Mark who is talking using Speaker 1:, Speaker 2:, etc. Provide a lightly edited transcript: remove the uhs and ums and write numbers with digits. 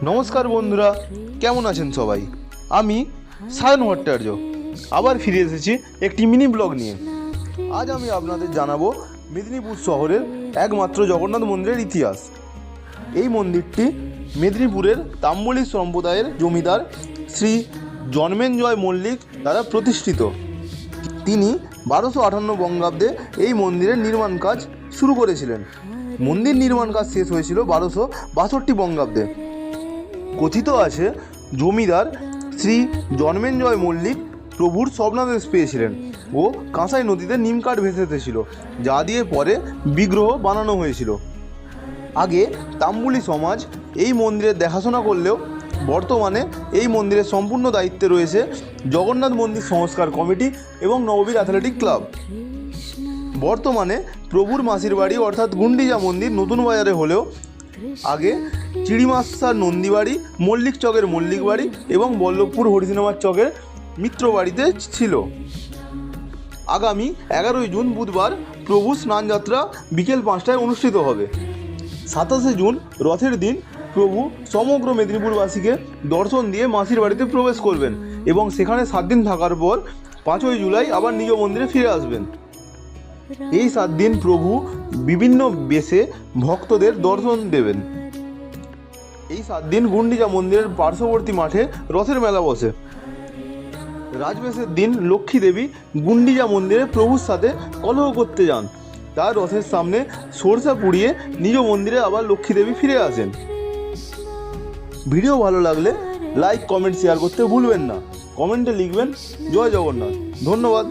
Speaker 1: নমস্কার বন্ধুরা, কেমন আছেন সবাই? আমি সায়ন ভট্টাচার্য আবার ফিরে এসেছি একটি মিনি ব্লগ নিয়ে। আজ আমি আপনাদের জানাবো মেদিনীপুর শহরের একমাত্র জগন্নাথ মন্দিরের ইতিহাস। এই মন্দিরটি মেদিনীপুরের তাম্বলী সম্প্রদায়ের জমিদার শ্রী জন্মেঞ্জয় মল্লিক দ্বারা প্রতিষ্ঠিত। তিনি 1258 বঙ্গাব্দে এই মন্দিরের নির্মাণ কাজ শুরু করেছিলেন। মন্দির নির্মাণ কাজ শেষ হয়েছিল 1262 বঙ্গাব্দে। কথিত আছে জমিদার শ্রী জন্মেঞ্জয় মল্লিক প্রভুর স্বপ্নাদেশ পেয়েছিলেন ও কাঁসাই নদীতে নিম কাঠ ভেসেছিল, যা দিয়ে পরে বিগ্রহ বানানো হয়েছিল। আগে তাম্বুলি সমাজ এই মন্দিরের দেখাশোনা করলেও বর্তমানে এই মন্দিরের সম্পূর্ণ দায়িত্বে রয়েছে জগন্নাথ মন্দির সংস্কার কমিটি এবং নববীর অ্যাথলেটিক ক্লাব। বর্তমানে প্রভুর মাসির বাড়ি অর্থাৎ গুন্ডিচা মন্দির নতুন বাজারে হলেও আগে চিড়িমাস্তার নন্দীবাড়ি, মল্লিক চকের মল্লিক বাড়ি এবং বল্লভপুর হরিসিনেমার চকের মিত্র বাড়িতে ছিল। আগামী 11 জুন বুধবার প্রভু স্নানযাত্রা বিকেল 5টায় অনুষ্ঠিত হবে। 27 জুন রথের দিন প্রভু সমগ্র মেদিনীপুরবাসীকে দর্শন দিয়ে মাসির বাড়িতে প্রবেশ করবেন এবং সেখানে 7 দিন থাকার পর 5ই জুলাই আবার নিজ মন্দিরে ফিরে আসবেন। এই 7 দিন প্রভু বিভিন্ন বেশে ভক্তদের দর্শন দেবেন। এই 7 দিন গুন্ডিচা মন্দিরের পার্শ্ববর্তী মাঠে রথের মেলা বসে। রাজবেশের দিন লক্ষ্মী দেবী গুন্ডিচা মন্দিরে প্রভুর সাথে কলহ করতে যান। তার রথের সামনে সরষা পুড়িয়ে নিজ মন্দিরে আবার লক্ষ্মী দেবী ফিরে আসেন। ভিডিও ভালো লাগলে লাইক, কমেন্ট, শেয়ার করতে ভুলবেন না। কমেন্টে লিখবেন জয় জগন্নাথ। ধন্যবাদ।